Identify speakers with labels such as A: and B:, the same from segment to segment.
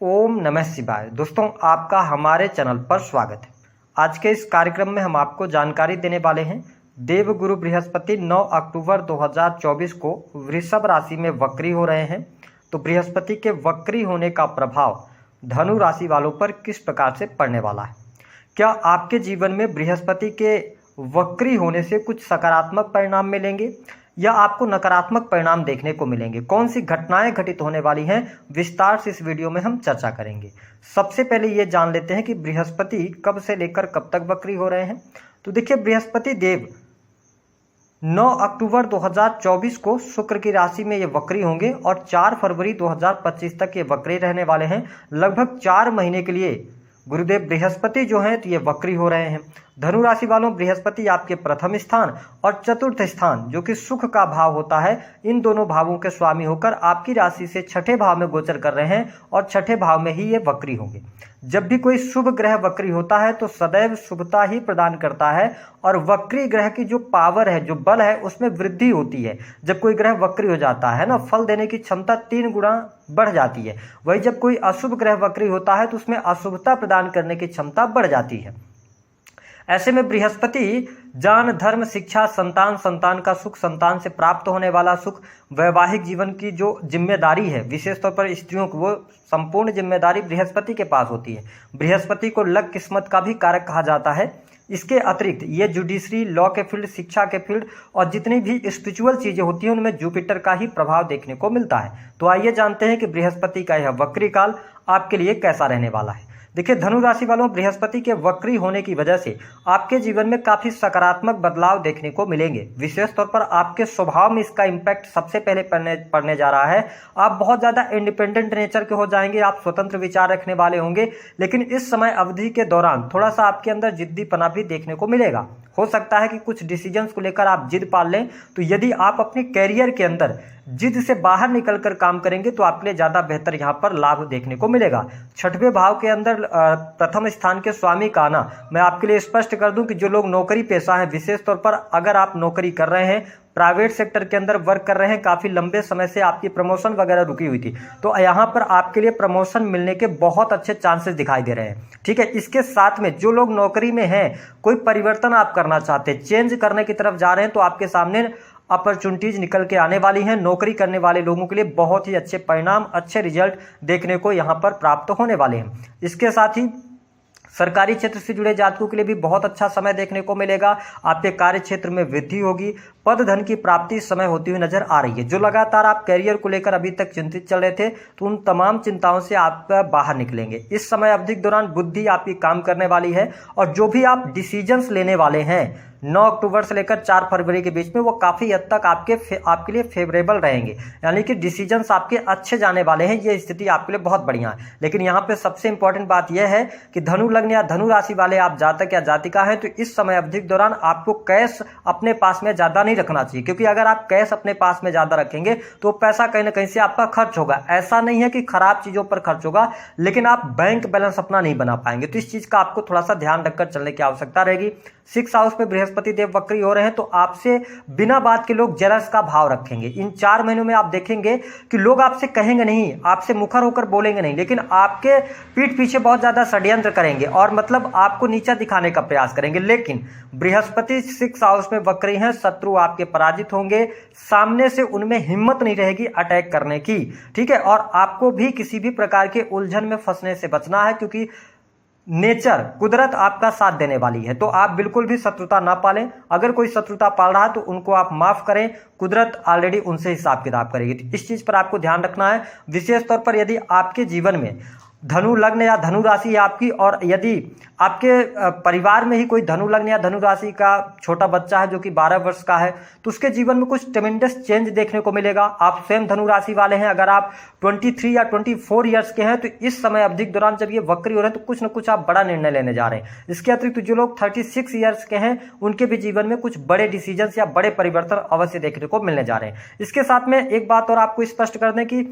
A: ओम नमः शिवाय। दोस्तों, आपका हमारे चैनल पर स्वागत है। आज के इस कार्यक्रम में हम आपको जानकारी देने वाले हैं। देवगुरु बृहस्पति 9 अक्टूबर 2024 को वृषभ राशि में वक्री हो रहे हैं। तो बृहस्पति के वक्री होने का प्रभाव धनु राशि वालों पर किस प्रकार से पड़ने वाला है? क्या आपके जीवन में बृहस्पति के वक्री होने से कुछ सकारात्मक परिणाम मिलेंगे या आपको नकारात्मक परिणाम देखने को मिलेंगे? कौन सी घटनाएं घटित होने वाली हैं, विस्तार से इस वीडियो में हम चर्चा करेंगे। सबसे पहले ये जान लेते हैं कि बृहस्पति कब से लेकर कब तक वक्री हो रहे हैं। तो देखिए, बृहस्पति देव 9 अक्टूबर 2024 को शुक्र की राशि में ये वक्री होंगे और 4 फरवरी 2025 तक ये वक्री रहने वाले हैं। लगभग 4 महीने के लिए गुरुदेव बृहस्पति जो हैं तो ये वक्री हो रहे हैं। धनु राशि वालों, बृहस्पति आपके प्रथम स्थान और चतुर्थ स्थान जो कि सुख का भाव होता है, इन दोनों भावों के स्वामी होकर आपकी राशि से छठे भाव में गोचर कर रहे हैं और छठे भाव में ही ये वक्री होंगे। जब भी कोई शुभ ग्रह वक्री होता है तो सदैव शुभता ही प्रदान करता है और वक्री ग्रह की जो पावर है, जो बल है, उसमें वृद्धि होती है। जब कोई ग्रह वक्री हो जाता है ना, फल देने की क्षमता 3 गुना बढ़ जाती है। वही जब कोई अशुभ ग्रह वक्री होता है तो उसमें अशुभता प्रदान करने की क्षमता बढ़ जाती है। ऐसे में बृहस्पति जान, धर्म, शिक्षा, संतान, संतान का सुख, संतान से प्राप्त होने वाला सुख, वैवाहिक जीवन की जो जिम्मेदारी है, विशेष तौर पर स्त्रियों को, वो संपूर्ण जिम्मेदारी बृहस्पति के पास होती है। बृहस्पति को लक किस्मत का भी कारक कहा जाता है। इसके अतिरिक्त ये जुडिशरी, लॉ के फील्ड, शिक्षा के फील्ड और जितनी भी स्पिरिचुअल चीजें होती हैं उनमें जुपिटर का ही प्रभाव देखने को मिलता है। तो आइए जानते हैं कि बृहस्पति का यह वक्री काल आपके लिए कैसा रहने वाला है। देखिए, धनु राशि वालों, बृहस्पति के वक्री होने की वजह से आपके जीवन में काफी सकारात्मक बदलाव देखने को मिलेंगे। विशेष तौर पर आपके स्वभाव में इसका इम्पैक्ट सबसे पहले पड़ने जा रहा है। आप बहुत ज्यादा इंडिपेंडेंट नेचर के हो जाएंगे, आप स्वतंत्र विचार रखने वाले होंगे। लेकिन इस समय अवधि के दौरान थोड़ा सा आपके अंदर जिद्दीपना भी देखने को मिलेगा। हो सकता है कि कुछ डिसीजंस को लेकर आप जिद पाल लें। तो यदि आप अपने कैरियर के अंदर जिद से बाहर निकलकर काम करेंगे तो आपके लिए ज्यादा बेहतर यहाँ पर लाभ देखने को मिलेगा। छठवें भाव के अंदर प्रथम स्थान के स्वामी का आना, मैं आपके लिए स्पष्ट कर दूं कि जो लोग नौकरी पेशा हैं, विशेष तौर पर अगर आप नौकरी कर रहे हैं, प्राइवेट सेक्टर के अंदर वर्क कर रहे हैं, काफी लंबे समय से आपकी प्रमोशन वगैरह रुकी हुई थी, तो यहाँ पर आपके लिए प्रमोशन मिलने के बहुत अच्छे चांसेस दिखाई दे रहे हैं। ठीक है, इसके साथ में जो लोग नौकरी में हैं, कोई परिवर्तन आप करना चाहते हैं, चेंज करने की तरफ जा रहे हैं, तो आपके सामने अपॉर्चुनिटीज निकल के आने वाली हैं। नौकरी करने वाले लोगों के लिए बहुत ही अच्छे परिणाम, अच्छे रिजल्ट देखने को यहाँ पर प्राप्त होने वाले हैं। इसके साथ ही सरकारी क्षेत्र से जुड़े जातकों के लिए भी बहुत अच्छा समय देखने को मिलेगा। आपके कार्य क्षेत्र में वृद्धि होगी, पद धन की प्राप्ति इस समय होती हुई नजर आ रही है। जो लगातार आप कैरियर को लेकर अभी तक चिंतित चल रहे थे, तो उन तमाम चिंताओं से आप बाहर निकलेंगे। इस समय अवधि के दौरान बुद्धि आपकी काम करने वाली है और जो भी आप डिसीजंस लेने वाले हैं 9 अक्टूबर से लेकर 4 फरवरी के बीच में, वो काफी हद तक आपके लिए फेवरेबल रहेंगे, यानी कि डिसीजंस आपके अच्छे जाने वाले हैं। ये स्थिति आपके लिए बहुत बढ़िया है। लेकिन यहाँ पे सबसे इंपॉर्टेंट बात यह है कि धनु लग्न या धनु राशि वाले आप जातक या जातिका हैं, तो इस समय अवधि के दौरान आपको कैश अपने पास में ज्यादा नहीं रखना चाहिए, क्योंकि अगर आप कैश अपने पास में ज्यादा रखेंगे तो पैसा कहीं ना कहीं से आपका खर्च होगा। ऐसा नहीं है कि खराब चीजों पर खर्च होगा, लेकिन आप बैंक बैलेंस अपना नहीं बना पाएंगे। तो इस चीज का आपको थोड़ा सा ध्यान रखकर चलने की आवश्यकता रहेगी। 6 हाउस में बृहस्पति देव वक्री हो रहे हैं, तो आपसे बिना बात के लोग जलस का भाव रखेंगे। इन 4 महीनों में आप देखेंगे कि लोग आपसे कहेंगे नहीं, आपसे मुखर होकर बोलेंगे नहीं, लेकिन आपके पीठ पीछे बहुत ज्यादा षड्यंत्र करेंगे और मतलब आपको नीचा दिखाने का प्रयास करेंगे। लेकिन बृहस्पति 6 हाउस में वक्री हैं, शत्रु आपके पराजित होंगे, सामने से उनमें हिम्मत नहीं रहेगी अटैक करने की। ठीक है, और आपको भी किसी भी प्रकार के उलझन में फंसने से बचना है, क्योंकि नेचर, कुदरत आपका साथ देने वाली है। तो आप बिल्कुल भी शत्रुता ना पालें। अगर कोई शत्रुता पाल रहा है तो उनको आप माफ करें, कुदरत ऑलरेडी उनसे हिसाब किताब करेगी। तो इस चीज पर आपको ध्यान रखना है। विशेष तौर पर यदि आपके जीवन में धनु लग्न या धनु राशि है आपकी, और यदि आपके परिवार में ही कोई धनु लग्न या धनु राशि का छोटा बच्चा है जो कि 12 वर्ष का है, तो उसके जीवन में कुछ ट्रेमेंडस चेंज देखने को मिलेगा। आप स्वयं धनु राशि वाले हैं, अगर आप 23 या 24 ईयर्स के हैं, तो इस समय अवधि के दौरान जब ये वक्री हो रहे हैं तो कुछ न कुछ आप बड़ा निर्णय लेने जा रहे हैं। इसके अतिरिक्त जो लोग 36 ईयर्स के हैं, उनके भी जीवन में कुछ बड़े डिसीजन या बड़े परिवर्तन अवश्य देखने को मिलने जा रहे हैं। इसके साथ में एक बात और आपको स्पष्ट कर दें कि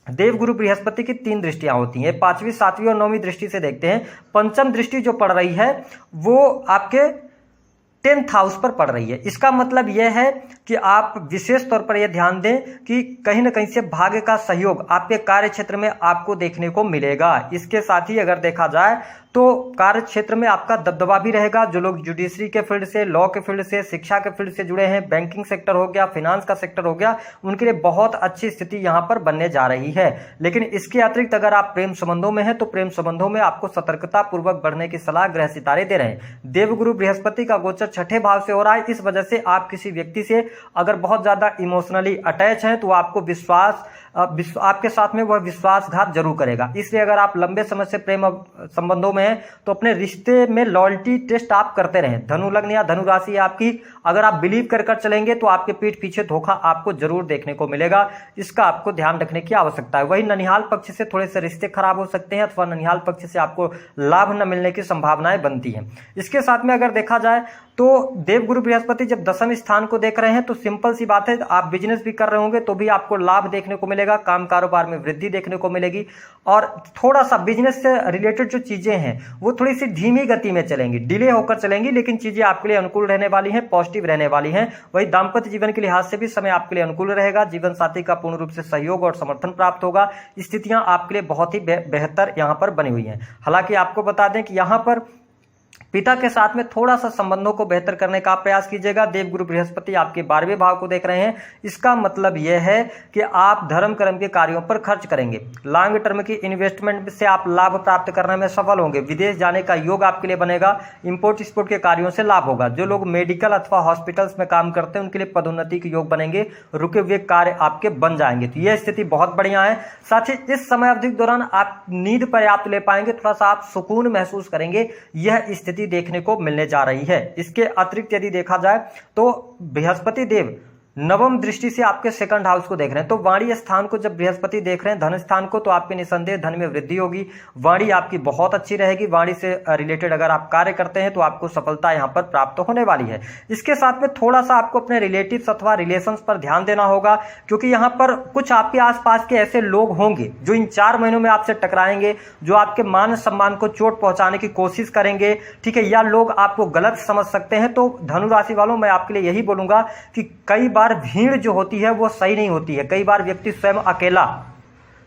A: देवगुरु बृहस्पति की 3 दृष्टियां होती हैं, 5वीं, 7वीं और 9वीं दृष्टि से देखते हैं। पंचम दृष्टि जो पड़ रही है वो आपके 10th हाउस पर पड़ रही है। इसका मतलब यह है कि आप विशेष तौर पर यह ध्यान दें कि कहीं ना कहीं से भाग्य का सहयोग आपके कार्य क्षेत्र में आपको देखने को मिलेगा। इसके साथ ही अगर देखा जाए तो कार्य क्षेत्र में आपका दबदबा भी रहेगा। जो लोग जुडिशरी के फील्ड से, लॉ के फील्ड से, शिक्षा के फील्ड से जुड़े हैं, बैंकिंग सेक्टर हो गया, फाइनेंस का सेक्टर हो गया, उनके लिए बहुत अच्छी स्थिति यहां पर बनने जा रही है। लेकिन इसके अतिरिक्त अगर आप प्रेम संबंधों में हैं तो प्रेम संबंधों में आपको सतर्कता पूर्वक बढ़ने की सलाह ग्रह सितारे दे रहे हैं। देवगुरु बृहस्पति का गोचर छठे भाव से हो रहा है। इस वजह से आप किसी व्यक्ति से अगर बहुत ज्यादा इमोशनली अटैच हैं तो आपको आपके साथ में वह विश्वासघात जरूर करेगा। इसलिए अगर आप लंबे समय से प्रेम संबंधों में हैं तो अपने रिश्ते में लॉयल्टी टेस्ट आप करते रहें। धनु लग्न या धनु राशि आपकी, अगर आप बिलीव कर चलेंगे तो आपके पीठ पीछे धोखा आपको जरूर देखने को मिलेगा। इसका आपको ध्यान रखने की आवश्यकता है। वही ननिहाल पक्ष से थोड़े से रिश्ते खराब हो सकते हैं अथवा ननिहाल पक्ष से आपको लाभ न मिलने की संभावनाएं बनती हैं। इसके साथ में अगर देखा जाए तो देवगुरु बृहस्पति जब दशम स्थान को देख रहे हैं तो सिंपल सी बात है, आप बिजनेस भी कर रहे होंगे तो भी आपको लाभ देखने को मिलेगा, काम कारोबार में वृद्धि देखने को मिलेगी और थोड़ा सा बिजनेस से रिलेटेड जो चीजें हैं वो थोड़ी सी धीमी गति में चलेंगी, डिले होकर चलेंगी, लेकिन चीजें आपके लिए अनुकूल रहने वाली हैं, पॉजिटिव रहने वाली हैं। वही दाम्पत्य जीवन के लिहाज से भी समय आपके लिए अनुकूल रहेगा। जीवन साथी का पूर्ण रूप से सहयोग और समर्थन प्राप्त होगा। स्थितियां आपके लिए बहुत ही बेहतर यहां पर बनी हुई हैं। हालांकि आपको बता दें कि यहां पर पिता के साथ में थोड़ा सा संबंधों को बेहतर करने का प्रयास कीजिएगा। देवगुरु बृहस्पति आपके 12वें भाव को देख रहे हैं। इसका मतलब यह है कि आप धर्म कर्म के कार्यों पर खर्च करेंगे। लॉन्ग टर्म की इन्वेस्टमेंट से आप लाभ प्राप्त करने में सफल होंगे। विदेश जाने का योग आपके लिए बनेगा। इंपोर्ट एक्सपोर्ट के कार्यों से लाभ होगा। जो लोग मेडिकल अथवा हॉस्पिटल्स में काम करते हैं उनके लिए पदोन्नति के योग बनेंगे। रुके हुए कार्य आपके बन जाएंगे। तो यह स्थिति बहुत बढ़िया है। साथ ही इस समय अवधि के दौरान आप नींद पर्याप्त ले पाएंगे, थोड़ा सा आप सुकून महसूस करेंगे। यह स्थिति देखने को मिलने जा रही है। इसके अतिरिक्त यदि देखा जाए तो बृहस्पति देव नवम दृष्टि से आपके सेकंड हाउस को देख रहे हैं। तो वाणी स्थान को जब बृहस्पति देख रहे हैं, धन स्थान को, तो आपके निसंदेह धन में वृद्धि होगी। वाणी आपकी बहुत अच्छी रहेगी। वाणी से रिलेटेड अगर आप कार्य करते हैं तो आपको सफलता यहां पर प्राप्त होने वाली है। इसके साथ में थोड़ा सा आपको अपने रिलेटिव्स अथवा रिलेशंस पर ध्यान देना होगा, क्योंकि यहां पर कुछ आपके आसपास के ऐसे लोग होंगे जो इन 4 महीनों में आपसे टकराएंगे, जो आपके मान सम्मान को चोट पहुंचाने की कोशिश करेंगे। ठीक है, या लोग आपको गलत समझ सकते हैं। तो धनु राशि वालों, मैं आपके लिए यही बोलूंगा कि कई बार भीड़ जो होती है वो सही नहीं होती है। कई बार व्यक्ति स्वयं अकेला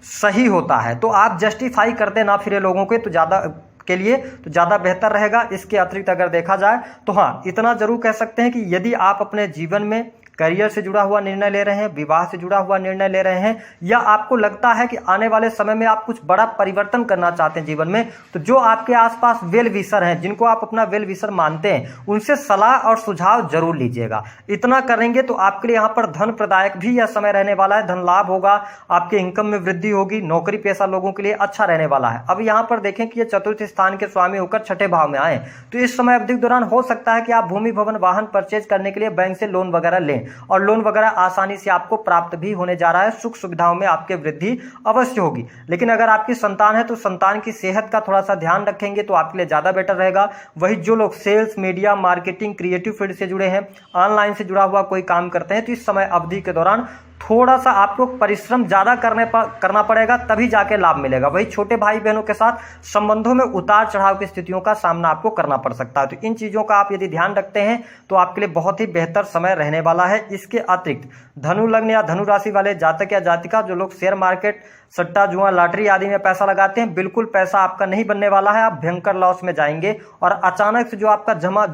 A: सही होता है। तो आप जस्टिफाई करते ना फिरे लोगों के तो ज्यादा बेहतर रहेगा। इसके अतिरिक्त अगर देखा जाए तो हाँ, इतना जरूर कह सकते हैं कि यदि आप अपने जीवन में करियर से जुड़ा हुआ निर्णय ले रहे हैं, विवाह से जुड़ा हुआ निर्णय ले रहे हैं, या आपको लगता है कि आने वाले समय में आप कुछ बड़ा परिवर्तन करना चाहते हैं जीवन में, तो जो आपके आसपास वेल विशर हैं, जिनको आप अपना वेल विशर मानते हैं, उनसे सलाह और सुझाव जरूर लीजिएगा। इतना करेंगे तो आपके लिए यहाँ पर धन प्रदायक भी यह समय रहने वाला है। धन लाभ होगा, आपके इनकम में वृद्धि होगी। नौकरी पेशा लोगों के लिए अच्छा रहने वाला है। अब यहाँ पर देखें कि ये चतुर्थ स्थान के स्वामी होकर छठे भाव में आए, तो इस समय अवधि के दौरान हो सकता है कि आप भूमि भवन वाहन परचेज करने के लिए बैंक से लोन वगैरह लें, और लोन वगैरह आसानी से आपको प्राप्त भी होने जा रहा है। सुख सुविधाओं में आपके वृद्धि अवश्य होगी। लेकिन अगर आपकी संतान है तो संतान की सेहत का थोड़ा सा ध्यान रखेंगे तो आपके लिए ज्यादा बेटर रहेगा। वही जो लोग sales, media, marketing, creative field से जुड़े हैं, ऑनलाइन से जुड़ा हुआ कोई काम करते हैं, तो इस समय अवधि के दौरान थोड़ा सा आपको परिश्रम ज्यादा करना पड़ेगा, तभी जाके लाभ मिलेगा। वही छोटे भाई बहनों के साथ संबंधों में उतार चढ़ाव की स्थितियों का सामना आपको करना पड़ सकता है। तो इन चीजों का आप यदि ध्यान रखते हैं तो आपके लिए बहुत ही बेहतर समय रहने वाला है। इसके अतिरिक्त धनु लग्न या धनु राशि वाले जातक या जातिका, जो लोग शेयर मार्केट, सट्टा, जुआ, लॉटरी आदि में पैसा लगाते हैं, बिल्कुल पैसा आपका नहीं बनने वाला है। आप भयंकर लॉस में जाएंगे और अचानक से जो आपका जमा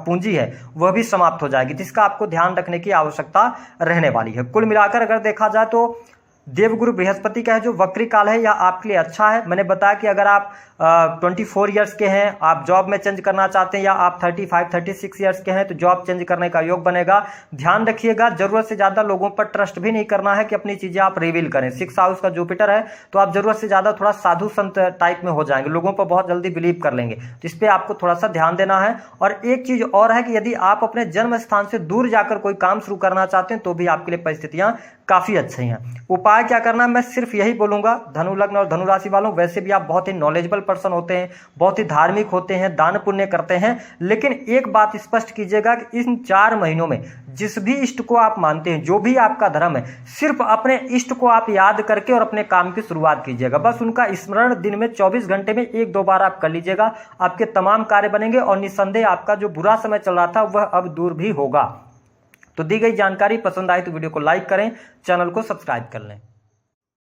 A: पूंजी है वह भी समाप्त हो जाएगी। जिसका आपको ध्यान रखने की आवश्यकता रहने वाली है। कुल मिलाकर अगर देखा जाए तो देवगुरु बृहस्पति का है जो वक्री काल है, यह आपके लिए अच्छा है। मैंने बताया कि अगर आप 24 ईयर्स के हैं, आप जॉब में चेंज करना चाहते हैं, या आप 35-36 ईयर्स के हैं तो जॉब चेंज करने का योग बनेगा। ध्यान रखिएगा, जरूरत से ज्यादा लोगों पर ट्रस्ट भी नहीं करना है कि अपनी चीजें आप रिवील करें। 6th हाउस का जुपिटर है, तो आप जरूरत से ज्यादा थोड़ा साधु संत टाइप में हो जाएंगे, लोगों पर बहुत जल्दी बिलीव कर लेंगे। तो इस पर आपको थोड़ा सा ध्यान देना है। और एक चीज और है कि यदि आप अपने जन्म स्थान से दूर जाकर कोई काम शुरू करना चाहते हैं तो भी आपके लिए परिस्थितियां काफी अच्छी हैं। उपाय क्या करना है, मैं सिर्फ यही बोलूंगा धनु लग्न और धनु राशि वालों, वैसे भी आप बहुत ही नॉलेजेबल पर्सन होते हैं, बहुत ही धार्मिक होते हैं, दान पुण्य करते हैं, लेकिन एक बात स्पष्ट कीजिएगा कि इन 4 महीनों में जिस भी इष्ट को आप मानते हैं, जो भी आपका धर्म है, सिर्फ अपने इष्ट को आप याद करके और अपने काम की शुरुआत कीजिएगा। बस उनका स्मरण दिन में 24 घंटे में 1-2 बार आप कर लीजिएगा, आपके तमाम कार्य बनेंगे और निस्संदेह आपका जो बुरा समय चल रहा था वह अब दूर भी होगा। तो दी गई जानकारी पसंद आए तो वीडियो को लाइक करें, चैनल को सब्सक्राइब कर लें।